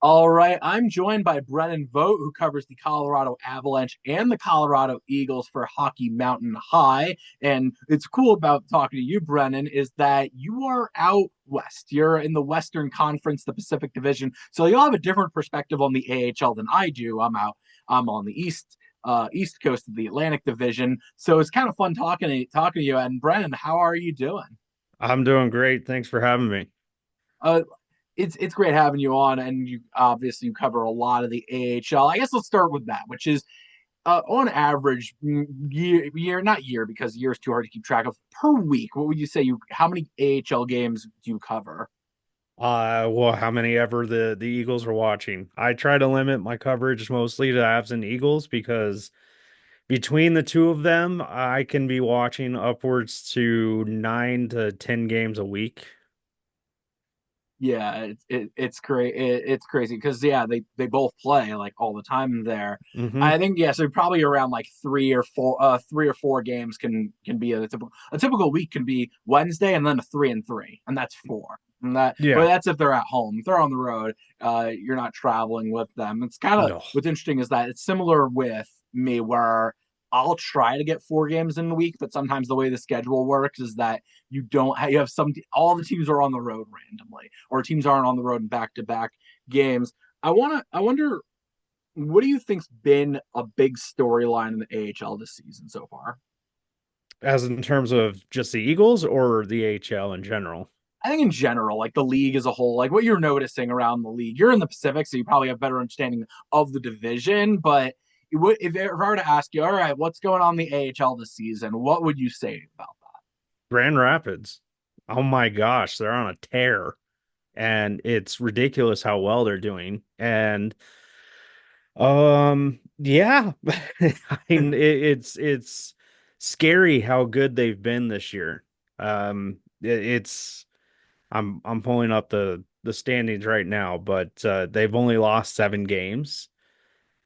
All right, I'm joined by Brennan Vogt, who covers the Colorado Avalanche and the Colorado Eagles for Hockey Mountain High. And it's cool about talking to you, Brennan, is that you are out west. You're in the Western Conference, the Pacific Division, so you'll have a different perspective on the AHL than I do. I'm on the east coast of the Atlantic Division, so it's kind of fun talking to you. And Brennan, how are you doing? I'm doing great. Thanks for having me. Uh, it's great having you on, and you cover a lot of the AHL. I guess let's start with that, which is on average, year not year because year is too hard to keep track of. Per week, what would you say you? How many AHL games do you cover? Well, how many ever the Eagles are watching? I try to limit my coverage mostly to Avs and Eagles because between the two of them, I can be watching upwards to 9 to 10 games a week. Yeah, it's great. It's crazy because yeah, they both play like all the time there. Hmm. I think yeah, so probably around like three or four games can be a typical week can be Wednesday and then a 3-3, and that's four. And but Yeah. that's if they're at home. If they're on the road, you're not traveling with them. It's kind of No. what's interesting is that it's similar with me where I'll try to get 4 games in a week, but sometimes the way the schedule works is that you have all the teams are on the road randomly or teams aren't on the road in back-to-back games. I wonder, what do you think's been a big storyline in the AHL this season so far? As in terms of just the Eagles or the AHL in general. I think in general, like the league as a whole, like what you're noticing around the league. You're in the Pacific, so you probably have better understanding of the division. But if I were to ask you, all right, what's going on in the AHL this season? What would you say about Grand Rapids. Oh my gosh, they're on a tear. And it's ridiculous how well they're doing. And yeah. I mean it's scary how good they've been this year. It's I'm pulling up the standings right now, but they've only lost 7 games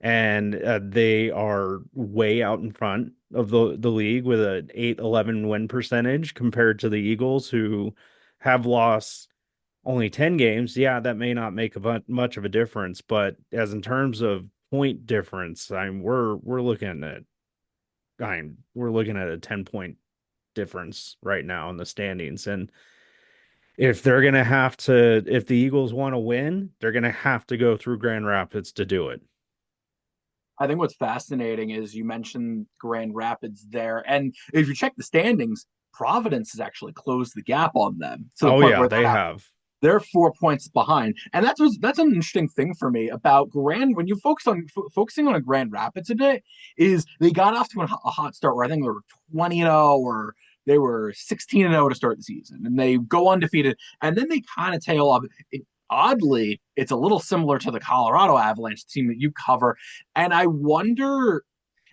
and they are way out in front of the league with an 8-11 win percentage compared to the Eagles who have lost only 10 games. Yeah, that may not make much of a difference, but as in terms of point difference, we're looking at we're looking at a 10 point difference right now in the standings. And if they're gonna have to, if the Eagles want to win, they're gonna have to go through Grand Rapids to do it. I think what's fascinating is you mentioned Grand Rapids there, and if you check the standings, Providence has actually closed the gap on them to the Oh point yeah, where they have. they're 4 points behind, and that's an interesting thing for me about Grand. When you focusing on a Grand Rapids a bit, is they got off to a hot start where I think they were 20-0 or they were 16-0 to start the season, and they go undefeated, and then they kind of tail off. Oddly, it's a little similar to the Colorado Avalanche team that you cover, and I wonder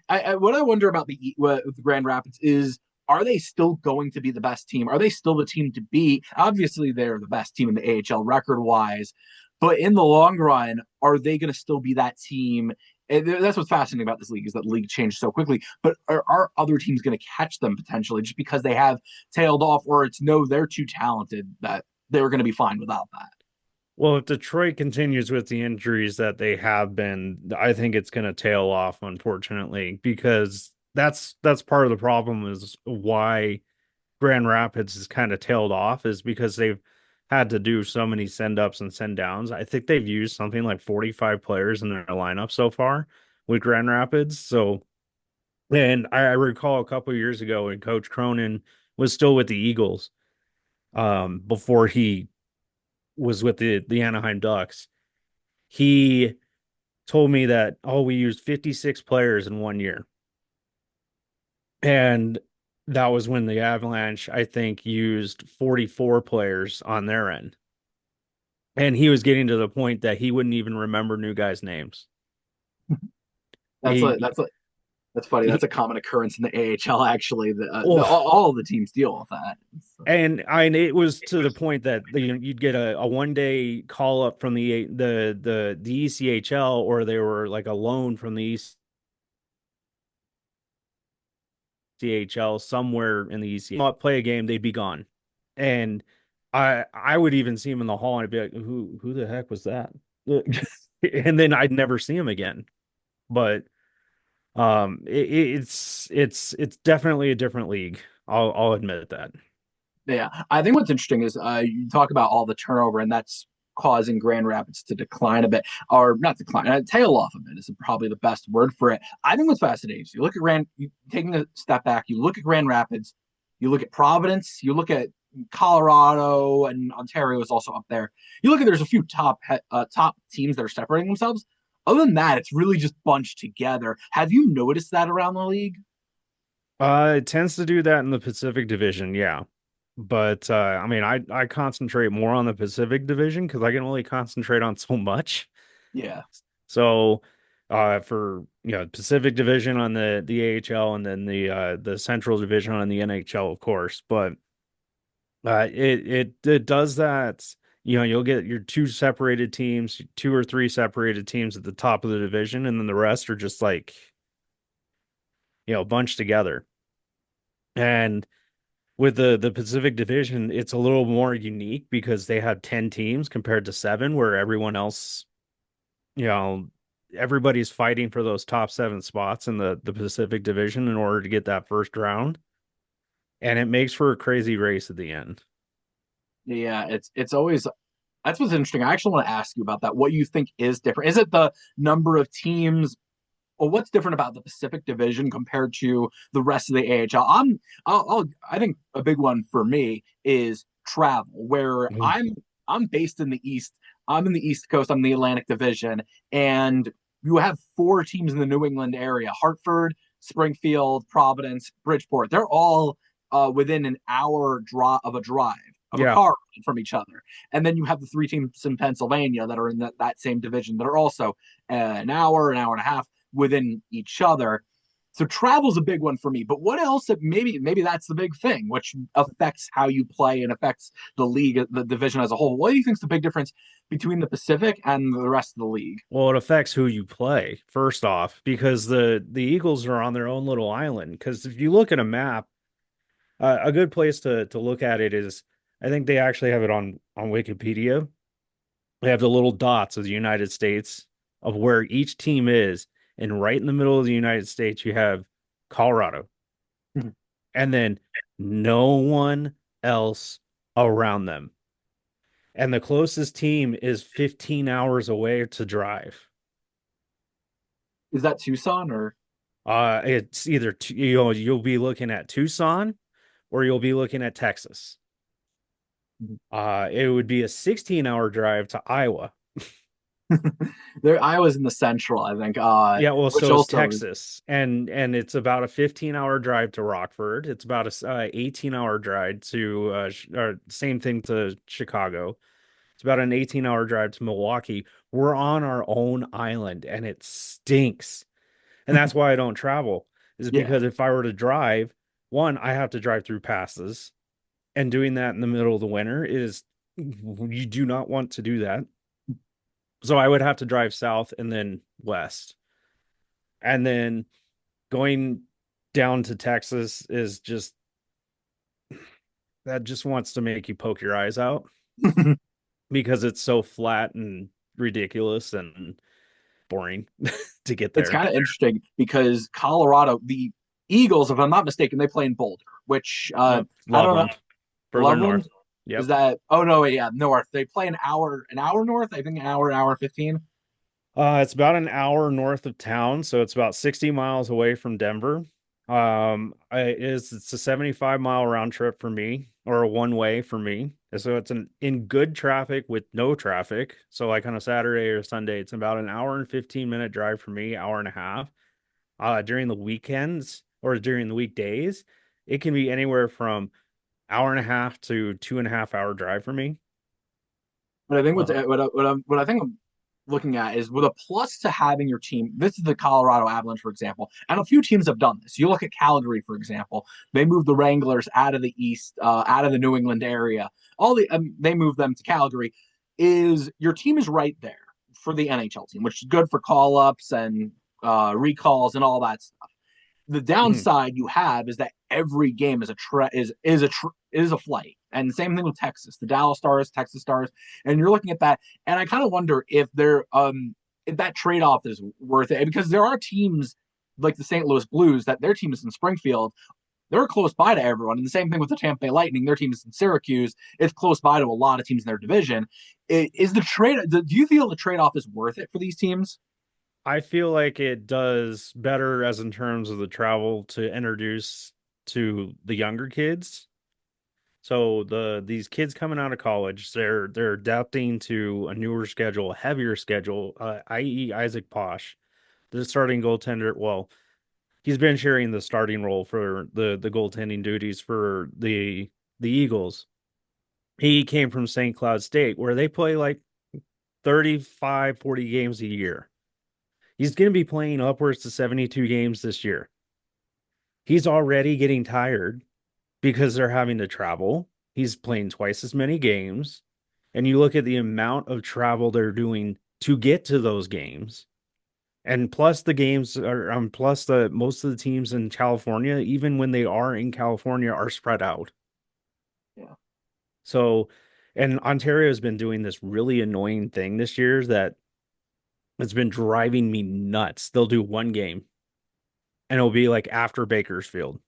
what I wonder about the Grand Rapids is, are they still going to be the best team? Are they still the team to beat? Obviously, they're the best team in the AHL record wise, but in the long run, are they going to still be that team? And that's what's fascinating about this league is that the league changed so quickly. But are other teams going to catch them potentially just because they have tailed off, or it's no, they're too talented that they're going to be fine without that? Well, if Detroit continues with the injuries that they have been, I think it's going to tail off, unfortunately, because that's part of the problem is why Grand Rapids has kind of tailed off is because they've had to do so many send ups and send downs. I think they've used something like 45 players in their lineup so far with Grand Rapids. So, and I recall a couple of years ago when Coach Cronin was still with the Eagles, before he was with the Anaheim Ducks. He told me that, oh, we used 56 players in one year. And that was when the Avalanche, I think, used 44 players on their end. And he was getting to the point that he wouldn't even remember new guys' names. That's like He, that's like That's funny. That's a he, common occurrence in the AHL. Actually, oh, all the teams deal with that. So, and it was to the point that you'd get a 1 day call up from the ECHL, or they were like a loan from the ECHL somewhere in the ECHL. Play a game, they'd be gone. And I would even see him in the hall and I'd be like, who the heck was that? and then I'd never see him again. But it's definitely a different league. I'll admit that. Yeah, I think what's interesting is you talk about all the turnover, and that's causing Grand Rapids to decline a bit, or not decline, tail off a bit is probably the best word for it. I think what's fascinating is you look at taking a step back, you look at Grand Rapids, you look at Providence, you look at Colorado, and Ontario is also up there. You look at there's a few top teams that are separating themselves. Other than that, it's really just bunched together. Have you noticed that around the league? It tends to do that in the Pacific Division, yeah. But I mean, I concentrate more on the Pacific Division because I can only concentrate on so much. Yeah. So, for Pacific Division on the AHL and then the Central Division on the NHL, of course. But it does that. You'll get your two separated teams, two or three separated teams at the top of the division, and then the rest are just like bunched together. And with the Pacific Division, it's a little more unique because they have 10 teams compared to seven, where everyone else, you know, everybody's fighting for those top seven spots in the Pacific Division in order to get that first round. And it makes for a crazy race at the end. Yeah, it's always that's what's interesting. I actually want to ask you about that. What you think is different? Is it the number of teams, or what's different about the Pacific Division compared to the rest of the AHL? I think a big one for me is travel, where Mm. I'm based in the East. I'm in the East Coast. I'm in the Atlantic Division, and you have four teams in the New England area: Hartford, Springfield, Providence, Bridgeport. They're all within an hour of a drive of a Yeah. car from each other. And then you have the three teams in Pennsylvania that are in that same division that are also an hour and a half within each other. So travel's a big one for me. But what else? Maybe that's the big thing, which affects how you play and affects the league, the division as a whole. What do you think is the big difference between the Pacific and the rest of the league? Well, it affects who you play, first off, because the Eagles are on their own little island. Because if you look at a map, a good place to look at it is, I think they actually have it on Wikipedia. They have the little dots of the United States of where each team is, and right in the middle of the United States, you have Colorado, and then no one else around them. And the closest team is 15 hours away to drive. Is that Tucson or? It's either you'll be looking at Tucson or you'll be looking at Texas. It would be a 16-hour drive to Iowa. There, Iowa's in the central, I think. Yeah, well, Which so is also is, Texas, and it's about a 15-hour drive to Rockford. It's about a 18-hour drive to or same thing to Chicago. It's about an 18-hour drive to Milwaukee. We're on our own island, and it stinks. And that's why I don't travel, is yeah. because if I were to drive, one, I have to drive through passes, and doing that in the middle of the winter is you do not want to do that. So I would have to drive south and then west. And then going down to Texas is just that just wants to make you poke your eyes out because it's so flat and ridiculous and boring to get It's there. kind of interesting because Colorado, the Eagles, if I'm not mistaken, they play in Boulder, which Yep, I don't know. Loveland, further Loveland, north. is Yep. that? Oh no, wait, yeah, north. They play an hour north. I think an hour 15. It's about an hour north of town, so it's about 60 miles away from Denver. It's a 75-mile round trip for me, or a one way for me. So it's in good traffic with no traffic. So like on a Saturday or Sunday, it's about an hour and 15-minute drive for me, hour and a half. During the weekends or during the weekdays, it can be anywhere from hour and a half to 2.5 hour drive for me. But I think Uh, what I think I'm looking at is with a plus to having your team. This is the Colorado Avalanche, for example, and a few teams have done this. You look at Calgary, for example. They moved the Wranglers out of the East, out of the New England area. They moved them to Calgary. Is your team is right there for the NHL team, which is good for call ups and recalls and all that stuff. The Mhm. downside you have is that every game is a flight, and the same thing with Texas, the Dallas Stars, Texas Stars, and you're looking at that, and I kind of wonder if that trade off is worth it, because there are teams like the St. Louis Blues that their team is in Springfield. They're close by to everyone. And the same thing with the Tampa Bay Lightning. Their team is in Syracuse. It's close by to a lot of teams in their division. Is the trade? Do you feel the trade off is worth it for these teams? I feel like it does better as in terms of the travel to introduce to the younger kids. So these kids coming out of college, they're adapting to a newer schedule, a heavier schedule, i.e. Isaac Posh, the starting goaltender. Well, he's been sharing the starting role for the goaltending duties for the Eagles. He came from St. Cloud State, where they play like 35, 40 games a year. He's going to be playing upwards to 72 games this year. He's already getting tired because they're having to travel. He's playing twice as many games. And you look at the amount of travel they're doing to get to those games. And plus the games are plus the most of the teams in California, even when they are in California, are spread out. Yeah. So, and Ontario has been doing this really annoying thing this year that it's been driving me nuts. They'll do one game and it'll be like after Bakersfield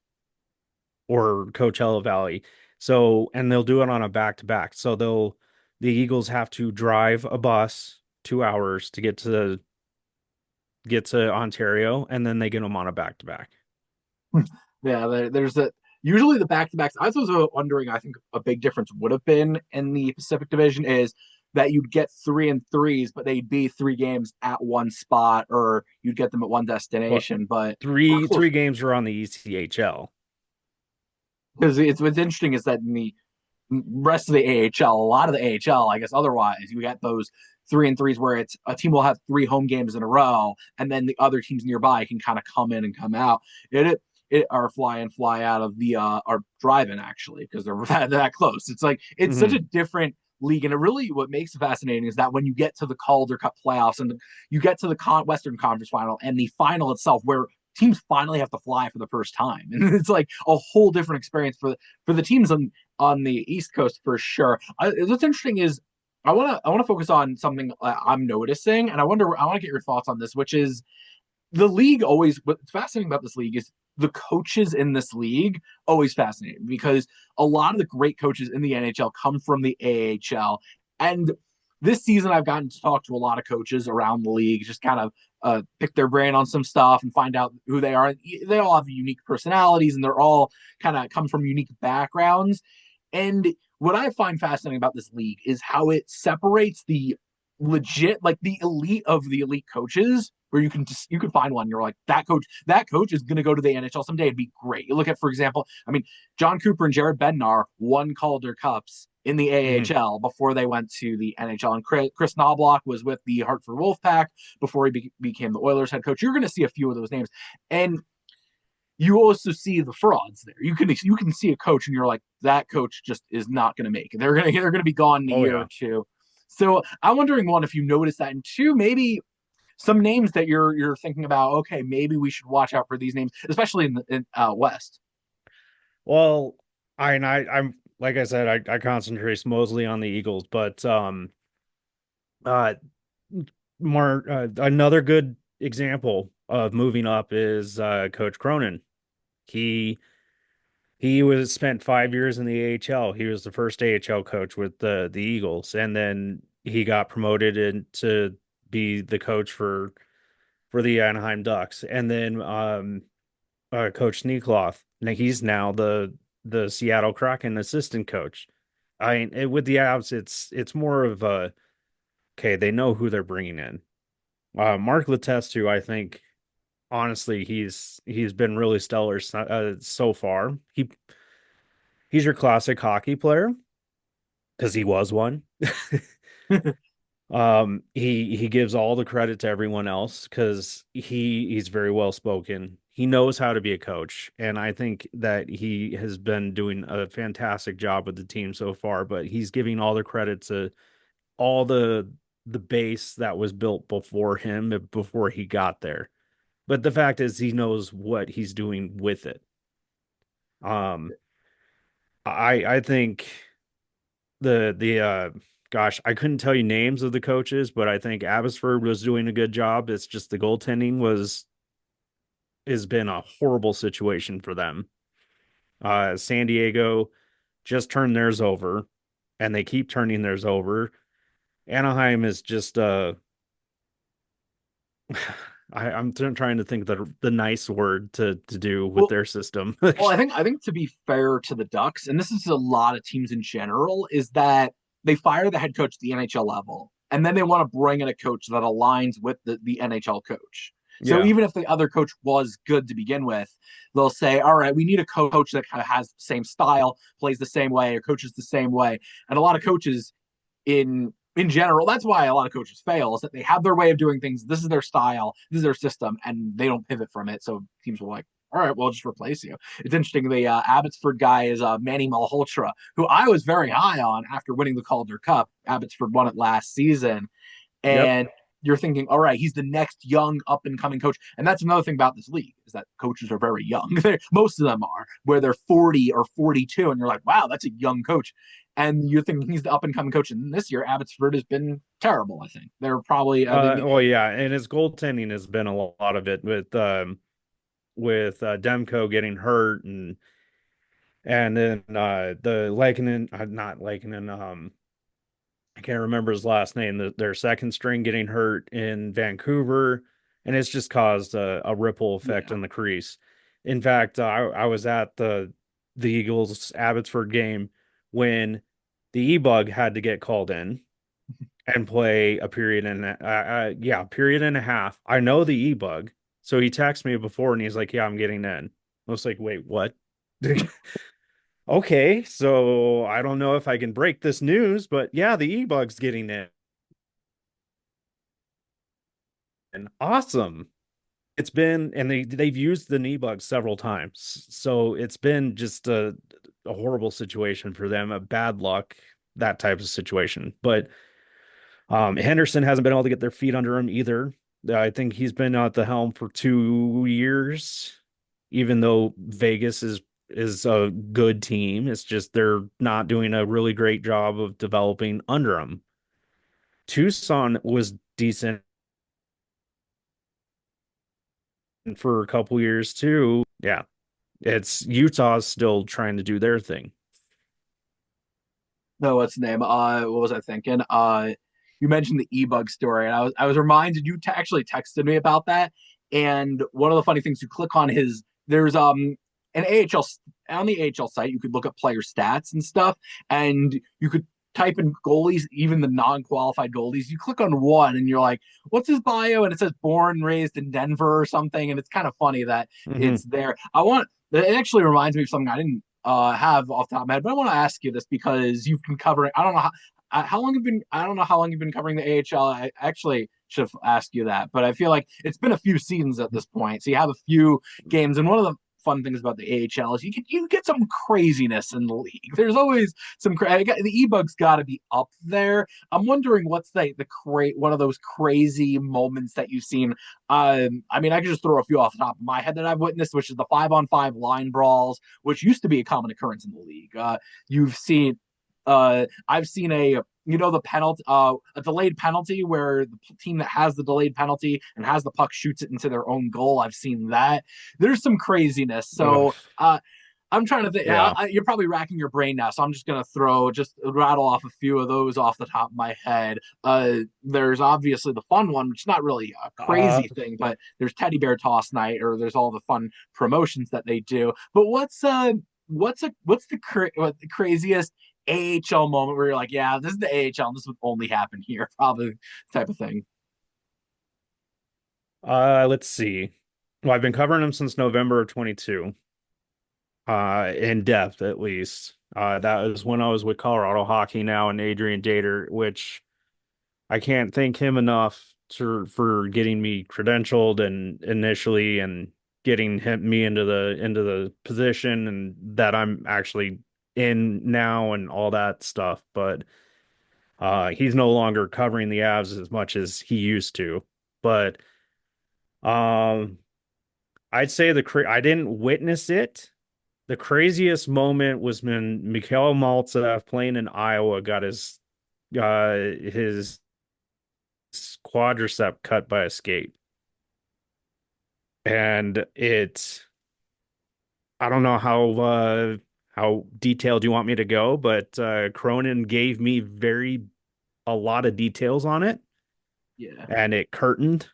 or Coachella Valley. So, and they'll do it on a back to back. So the Eagles have to drive a bus 2 hours to get to Ontario, and then they get them on a back to back. Yeah, there's a usually the back to backs. I was also wondering. I think a big difference would have been in the Pacific Division is that you'd get three and threes, but they'd be three games at one spot, or you'd get them at one But destination. But we're three close games are on the ECHL. because it's what's interesting is that in the rest of the AHL, a lot of the AHL, I guess otherwise, you get those three and threes where it's a team will have three home games in a row, and then the other teams nearby can kind of come in and come out. It are fly in, fly out of the or drive in actually because they're that close. It's like it's such a Hmm. different league, and it really what makes it fascinating is that when you get to the Calder Cup playoffs and you get to the Western Conference final and the final itself, where teams finally have to fly for the first time, and it's like a whole different experience for the teams on the East Coast for sure. What's interesting is I want to focus on something I'm noticing, and I want to get your thoughts on this, which is the league always. What's fascinating about this league is the coaches in this league always fascinating because a lot of the great coaches in the NHL come from the AHL, and this season I've gotten to talk to a lot of coaches around the league, just kind of pick their brain on some stuff and find out who they are. They all have unique personalities, and they're all kind of come from unique backgrounds. And what I find fascinating about this league is how it separates the legit, like the elite of the elite coaches, where you can find one. You're like that coach is going to go to the NHL someday. It'd be great. You look at, for example, I mean, John Cooper and Jared Bednar won Calder Cups in the Hmm. AHL before they went to the NHL. And Chris Knobloch was with the Hartford Wolfpack before he became the Oilers head coach. You're going to see a few of those names, and you also see the frauds there. You can see a coach and you're like, that coach just is not going to make it. They're gonna be gone in a Oh year or yeah. two. So I'm wondering, one, if you notice that, and two, maybe some names that you're thinking about. Okay, maybe we should watch out for these names, especially in the West. Well, I'm like I said, I concentrate mostly on the Eagles, but uh more another good example of moving up is Coach Cronin. He he was spent 5 years in the AHL. He was the first AHL coach with the Eagles, and then he got promoted to be the coach for the Anaheim Ducks, and then Coach Sneakloth. Now he's now the Seattle Kraken assistant coach. I mean, with the Avs, it's more of a okay. They know who they're bringing in. Mark Letestu, I think, honestly, he's been really stellar so far. He's your classic hockey player because he was one. He gives all the credit to everyone else because he's very well spoken. He knows how to be a coach, and I think that he has been doing a fantastic job with the team so far. But he's giving all the credit to all the base that was built before him, before he got there. But the fact is he knows what he's doing with it. Um, I think the gosh, I couldn't tell you names of the coaches, but I think Abbotsford was doing a good job. It's just the goaltending was has been a horrible situation for them. San Diego just turned theirs over, and they keep turning theirs over. Anaheim is just I'm trying to think the nice word to do with Well, their system. Well, I think to be fair to the Ducks, and this is a lot of teams in general, is that they fire the head coach at the NHL level, and then they want to bring in a coach that aligns with the NHL coach. So Yeah. even if the other coach was good to begin with, they'll say, "All right, we need a coach that kind of has the same style, plays the same way, or coaches the same way." And a lot of coaches in general, that's why a lot of coaches fail is that they have their way of doing things. This is their style, this is their system, and they don't pivot from it. So teams will like, all right, we'll just replace you. It's interesting. The Abbotsford guy is Manny Malhotra, who I was very high on after winning the Calder Cup. Abbotsford won it last season, Yep. and you're thinking, all right, he's the next young up and coming coach. And that's another thing about this league is that coaches are very young. Most of them are, where they're 40 or 42, and you're like, wow, that's a young coach. And you're thinking he's the up and coming coach. And this year, Abbotsford has been terrible. I think they're probably Well, yeah, and his goaltending has been a lot of it with Demko getting hurt and then the Lakenin, not Lakenin, I can't remember his last name. Their second string getting hurt in Vancouver, and it's just caused a ripple effect yeah. in the crease. In fact, I was at the Eagles Abbotsford game when the E-Bug had to get called in and play a period and yeah, period and a half. I know the E-Bug, so he texted me before and he's like, "Yeah, I'm getting in." I was like, "Wait, what?" Okay, so I don't know if I can break this news, but yeah, the E-Bug's getting in. Awesome. It's been, and they've used the knee bug several times, so it's been just a horrible situation for them, a bad luck, that type of situation. But Henderson hasn't been able to get their feet under him either. I think he's been at the helm for 2 years, even though Vegas is a good team. It's just they're not doing a really great job of developing under him. Tucson was decent for a couple years too. Yeah, it's Utah's still trying to do their thing. No, what's the name? What was I thinking? You mentioned the e-bug story, and I was reminded you actually texted me about that. And one of the funny things, you click on his there's an AHL on the AHL site, you could look at player stats and stuff, and you could type in goalies, even the non-qualified goalies. You click on one, and you're like, "What's his bio?" And it says born and raised in Denver or something, and it's kind of funny that Hmm. it's there. It actually reminds me of something I didn't have off the top of my head, but I want to ask you this because you've been covering. I don't know how long you've been. I don't know how long you've been covering the AHL. I actually should have asked you that, but I feel like it's been a few seasons at this point, so you have a few games. And one of the fun things about the AHL is you get some craziness in the league. There's always some the e-bug's got to be up there. I'm wondering what's one of those crazy moments that you've seen. I mean, I could just throw a few off the top of my head that I've witnessed, which is the 5-on-5 line brawls, which used to be a common occurrence in the league. You've seen, I've seen the penalty, a delayed penalty where the team that has the delayed penalty and has the puck shoots it into their own goal. I've seen that. There's some craziness. Ugh, So, I'm trying to think. yeah. You're probably racking your brain now, so I'm just gonna just rattle off a few of those off the top of my head. There's obviously the fun one, which is not really a Uh, crazy thing, but there's teddy bear toss night, or there's all the fun promotions that they do. But what's the craziest AHL moment where you're like, yeah, this is the AHL, and this would only happen here, probably type of thing. let's see. Well, I've been covering them since November of 22, in depth at least. That was when I was with Colorado Hockey now and Adrian Dater, which I can't thank him enough for getting me credentialed and initially and getting me into the position and that I'm actually in now and all that stuff. But he's no longer covering the Avs as much as he used to. But I'd say I didn't witness it. The craziest moment was when Mikhail Maltsev playing in Iowa got his quadricep cut by a skate. And I don't know how detailed you want me to go, but Cronin gave me a lot of details on it, Yeah. and it curtained.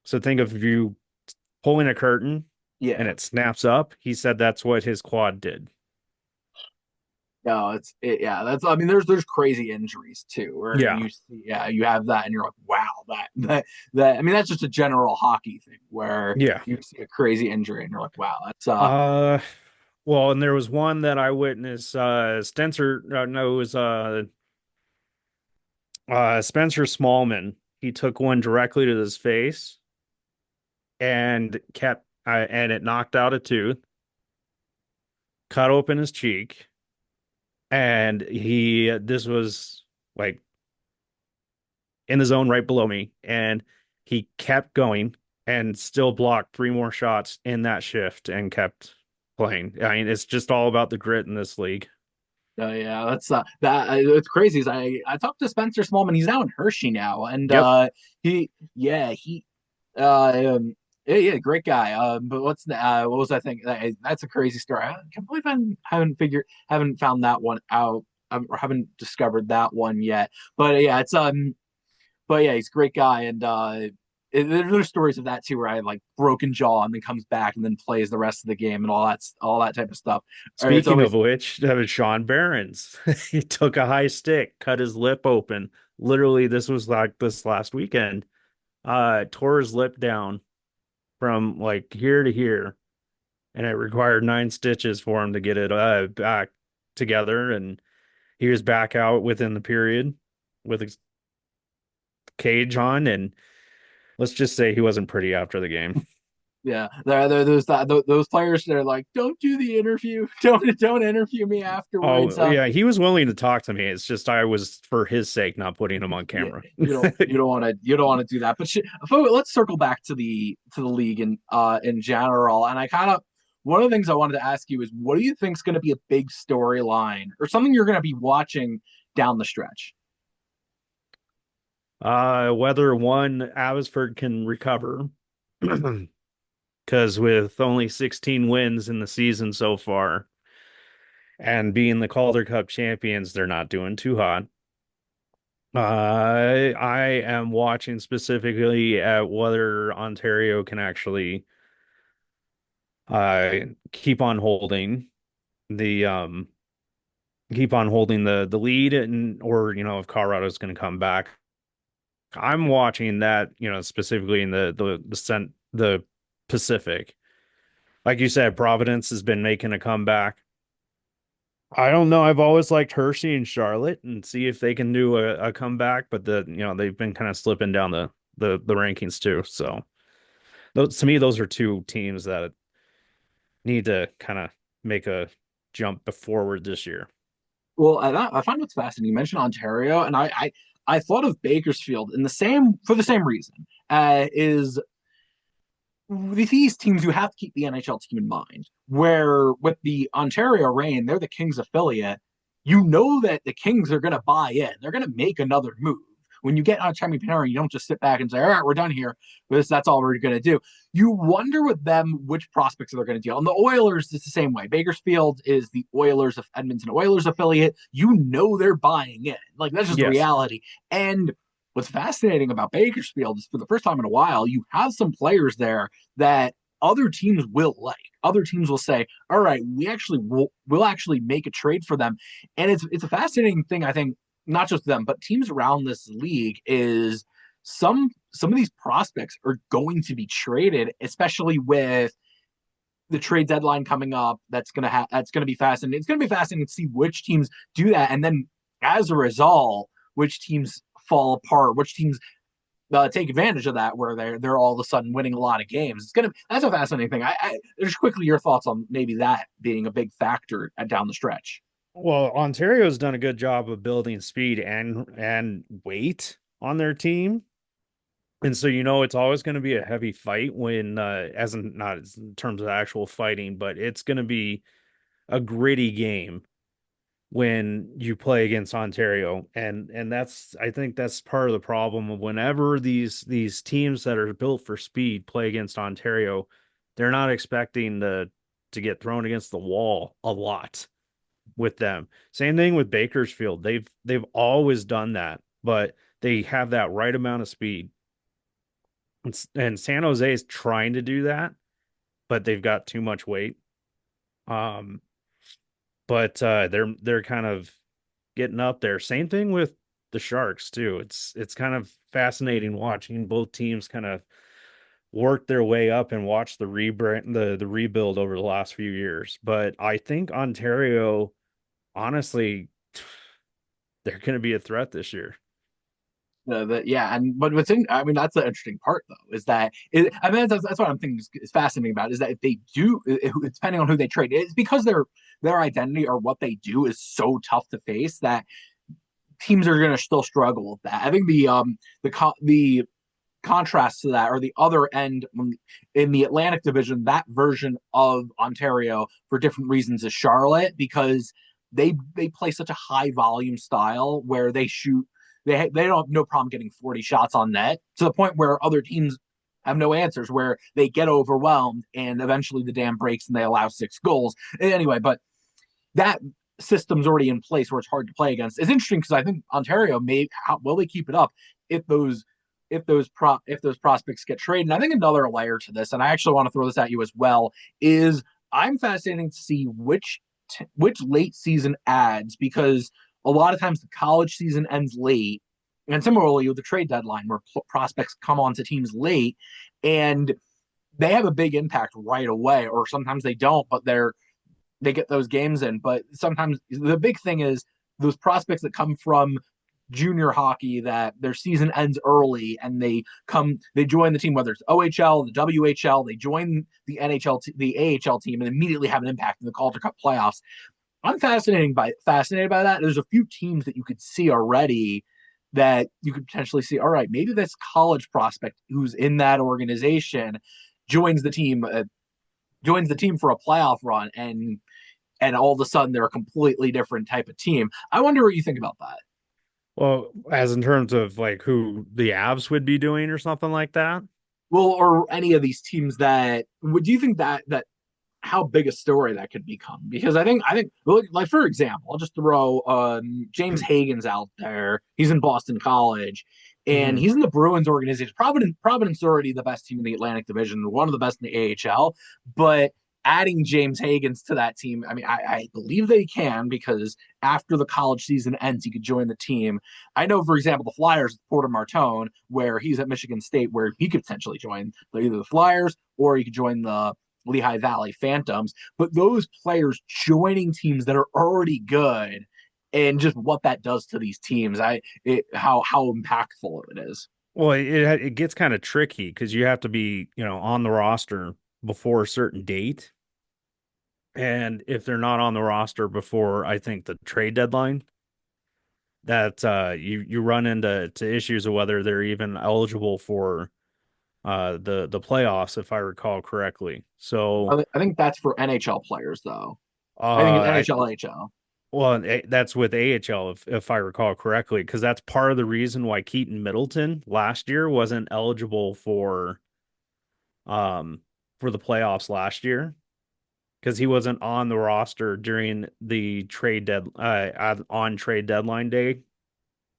So think of you pulling a curtain and Yeah. it snaps up. He said that's what his quad did. No, yeah, that's I mean there's crazy injuries too where Yeah. you see yeah, you have that and you're like, wow, that I mean that's just a general hockey thing where Yeah. you see a crazy injury and you're like, wow, that's Uh, well, and there was one that I witnessed. No, it was Spencer Smallman. He took one directly to his face and it knocked out a tooth, cut open his cheek, and this was like in the zone right below me, and he kept going and still blocked three more shots in that shift and kept playing. I mean, it's just all about the grit in this league. yeah, that's it's crazy. Is I talked to Spencer Smallman. He's now in Hershey now, and Yep. he yeah, yeah, great guy. But what was I thinking? That's a crazy story. I can't believe I haven't found that one out, or haven't discovered that one yet. But yeah, but yeah, he's a great guy, and there's stories of that too, where I like broken jaw and then comes back and then plays the rest of the game and all that type of stuff. Or it's Speaking of always which, that was Sean Barons. He took a high stick, cut his lip open. Literally, this was like this last weekend. Tore his lip down from like here to here, and it required 9 stitches for him to get it back together. And he was back out within the period with his cage on, and let's just say he wasn't pretty after the game. yeah, those players. They're like, don't do the interview. Don't interview me afterwards. Oh yeah, he was willing to talk to me. It's just I was for his sake not putting him on Yeah, camera. you don't want to do that. But let's circle back to the league in general. And I kind of one of the things I wanted to ask you is, what do you think is going to be a big storyline or something you're going to be watching down the stretch? Whether one Abbotsford can recover, because with only 16 wins in the season so far and being the Calder Cup champions, they're not doing too hot. I am watching specifically at whether Ontario can actually uh keep on holding the the lead, and or if Colorado's going to come back. I'm watching that, specifically in the Pacific. Like you said, Providence has been making a comeback. I don't know. I've always liked Hershey and Charlotte and see if they can do a comeback, but they've been kind of slipping down the rankings too. So those to me, those are two teams that need to kind of make a jump forward this year. Well, I find what's fascinating. You mentioned Ontario, and I thought of Bakersfield in the same for the same reason. Is with these teams, you have to keep the NHL team in mind. Where with the Ontario Reign, they're the Kings affiliate. You know that the Kings are going to buy in. They're going to make another move. When you get on Timmy Panarin, you don't just sit back and say, "All right, we're done here. That's all we're going to do." You wonder with them which prospects they're going to deal. And the Oilers, it's the same way. Bakersfield is the Oilers of Edmonton Oilers affiliate. You know they're buying in. Like that's just the Yes. reality. And what's fascinating about Bakersfield is for the first time in a while, you have some players there that other teams will like. Other teams will say, "All right, we'll actually make a trade for them," and it's a fascinating thing. I think not just them, but teams around this league is some of these prospects are going to be traded, especially with the trade deadline coming up. That's gonna be fascinating. It's gonna be fascinating to see which teams do that, and then as a result, which teams fall apart, which teams take advantage of that where they're all of a sudden winning a lot of games. That's a fascinating thing. Just quickly your thoughts on maybe that being a big factor down the stretch. Well, Ontario's done a good job of building speed and weight on their team. And so it's always going to be a heavy fight when as in not in terms of actual fighting, but it's going to be a gritty game when you play against Ontario. And that's I think that's part of the problem of whenever these teams that are built for speed play against Ontario, they're not expecting to get thrown against the wall a lot with them. Same thing with Bakersfield. They've always done that, but they have that right amount of speed. And San Jose is trying to do that, but they've got too much weight. Um, but they're kind of getting up there. Same thing with the Sharks too. It's kind of fascinating watching both teams kind of work their way up and watch the rebuild over the last few years. But I think Ontario, honestly, they're going to be a threat this year. Yeah, and but what's in, I mean, that's the interesting part though, is that I mean that's what I'm thinking is fascinating about is that if they do, depending on who they trade, it's because their identity or what they do is so tough to face that teams are going to still struggle with that. I think the contrast to that, or the other end in the Atlantic Division, that version of Ontario for different reasons is Charlotte because they play such a high volume style where they shoot they don't have no problem getting 40 shots on net to the point where other teams have no answers where they get overwhelmed and eventually the dam breaks and they allow 6 goals anyway. But that system's already in place where it's hard to play against. It's interesting because I think Ontario will they keep it up if those prospects get traded. And I think another layer to this, and I actually want to throw this at you as well, is I'm fascinated to see which late season ads because a lot of times the college season ends late, and similarly with the trade deadline where prospects come onto teams late and they have a big impact right away, or sometimes they don't, but they get those games in. But sometimes the big thing is those prospects that come from junior hockey that their season ends early and they join the team, whether it's OHL, the WHL, they join the NHL, the AHL team, and immediately have an impact in the Calder Cup playoffs. I'm fascinated by that. There's a few teams that you could see already that you could potentially see. All right, maybe this college prospect who's in that organization joins the team, for a playoff run, and all of a sudden they're a completely different type of team. I wonder what you think about that. Well, as in terms of like who the Avs would be doing or something like that. Well, or any of these teams that would you think that how big a story that could become? Because I think like for example, I'll just throw James Hagen's out there. He's in Boston College, and Hmm. he's in the Bruins organization. Providence already the best team in the Atlantic Division, one of the best in the AHL, but adding James Hagens to that team, I mean, I believe they can because after the college season ends, he could join the team. I know, for example, the Flyers, Porter Martone, where he's at Michigan State, where he could potentially join either the Flyers or he could join the Lehigh Valley Phantoms. But those players joining teams that are already good and just what that does to these teams, how impactful it is. Well, it gets kind of tricky because you have to be, on the roster before a certain date. And if they're not on the roster before, I think the trade deadline, that you run into issues of whether they're even eligible for the playoffs, if I recall correctly. So I think that's for NHL players, though. I think it's I NHL, AHL. well, that's with AHL, if I recall correctly, because that's part of the reason why Keaton Middleton last year wasn't eligible um for the playoffs last year because he wasn't on the roster during the on trade deadline day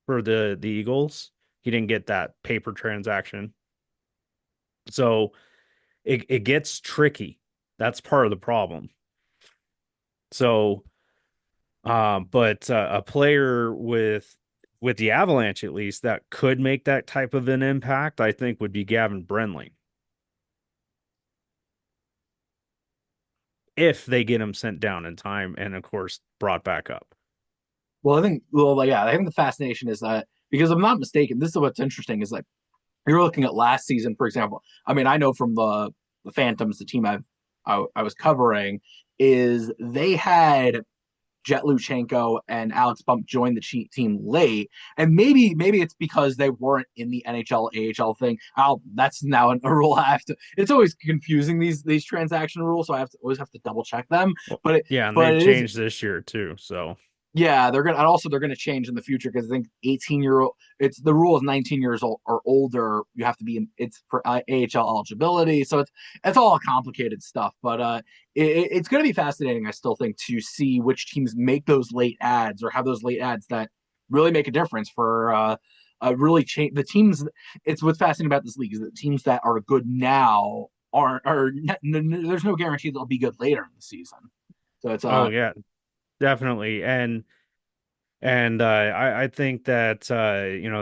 for the Eagles. He didn't get that paper transaction. So it gets tricky. That's part of the problem. So but a player with the Avalanche at least that could make that type of an impact, I think would be Gavin Brenly if they get him sent down in time and of course brought back up. I think the fascination is that because I'm not mistaken, this is what's interesting is like you're looking at last season, for example. I mean, I know from the Phantoms, the team I was covering, is they had Jet Luchenko and Alex Bump joined the team late, and maybe it's because they weren't in the NHL AHL thing. That's now a rule I have to. It's always confusing these transaction rules, so I always have to double check them. Well, But yeah, and but they've it is changed this year too. So, yeah, they're gonna change in the future because I think 18-year-old it's the rule is 19 years old or older. You have to be in it's for AHL eligibility, so it's all complicated stuff. But it's gonna be fascinating, I still think, to see which teams make those late ads or have those late ads that really make a difference for really change the teams. It's what's fascinating about this league is that teams that are good now are there's no guarantee they'll be good later in the season. So it's oh yeah, definitely. And I think that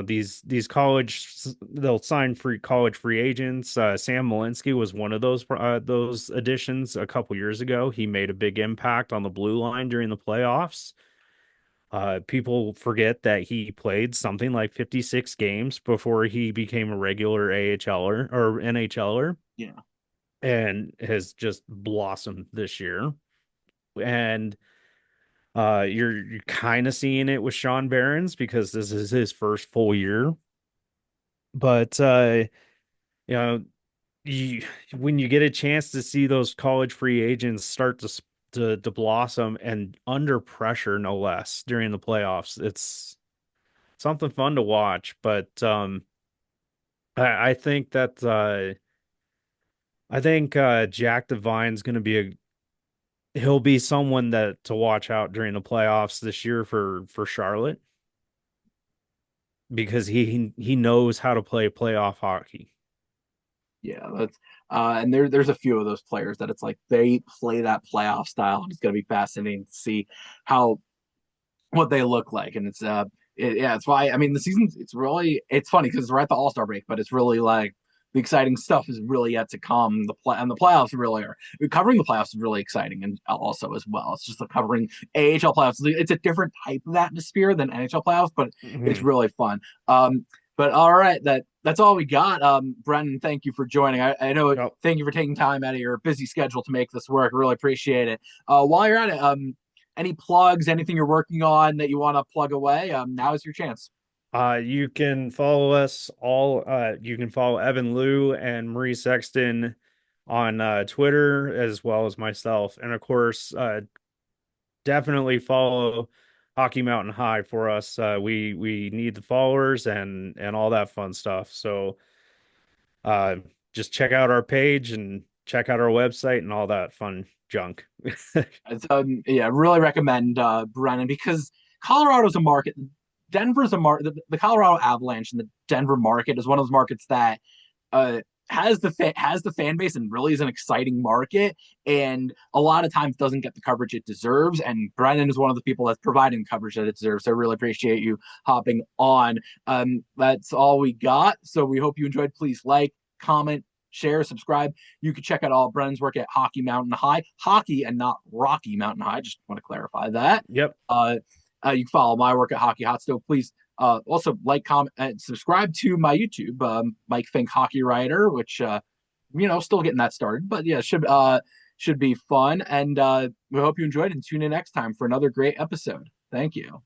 these college they'll sign free college free agents. Sam Malinsky was one of those additions a couple years ago. He made a big impact on the blue line during the playoffs. People forget that he played something like 56 games before he became a regular AHLer or NHLer yeah. and has just blossomed this year. And you're kind of seeing it with Sean Barons because this is his first full year. But you know, you when you get a chance to see those college free agents start to blossom and under pressure, no less, during the playoffs, it's something fun to watch. But I think that Jack Devine's going to be he'll be someone that to watch out during the playoffs this year for Charlotte because he knows how to play playoff hockey. Yeah, that's and there's a few of those players that it's like they play that playoff style, and it's going to be fascinating to see how what they look like. And yeah, it's why I mean the season it's funny because we're at the All-Star break, but it's really like the exciting stuff is really yet to come. The playoffs really are covering the playoffs is really exciting and also as well. It's just like covering AHL playoffs. It's a different type of atmosphere than NHL playoffs, but it's Mhm. really fun. But all right, that's all we got. Brendan, thank you for joining. I know. Yep. Thank you for taking time out of your busy schedule to make this work. Really appreciate it. While you're at it, any plugs, anything you're working on that you want to plug away? Now is your chance. You can follow us all. You can follow Evan Liu and Marie Sexton on Twitter as well as myself, and of course, definitely follow Hockey Mountain High for us. We need the followers and all that fun stuff. So uh, just check out our page and check out our website and all that fun junk. Yeah, really recommend Brennan because Colorado's a market. Denver's a market. The Colorado Avalanche and the Denver market is one of those markets that uh, has the fan base and really is an exciting market, and a lot of times doesn't get the coverage it deserves. And Brennan is one of the people that's providing coverage that it deserves. So I really appreciate you hopping on. That's all we got. So we hope you enjoyed. Please like, comment, share, subscribe. You can check out all Brennan's work at Hockey Mountain High, hockey and not Rocky Mountain High. Just want to clarify that. Yep. You can follow my work at Hockey Hot Stove. Please also like, comment, and subscribe to my YouTube, Mike Fink Hockey Writer, which still getting that started, but yeah, should be fun. And we hope you enjoyed and tune in next time for another great episode. Thank you.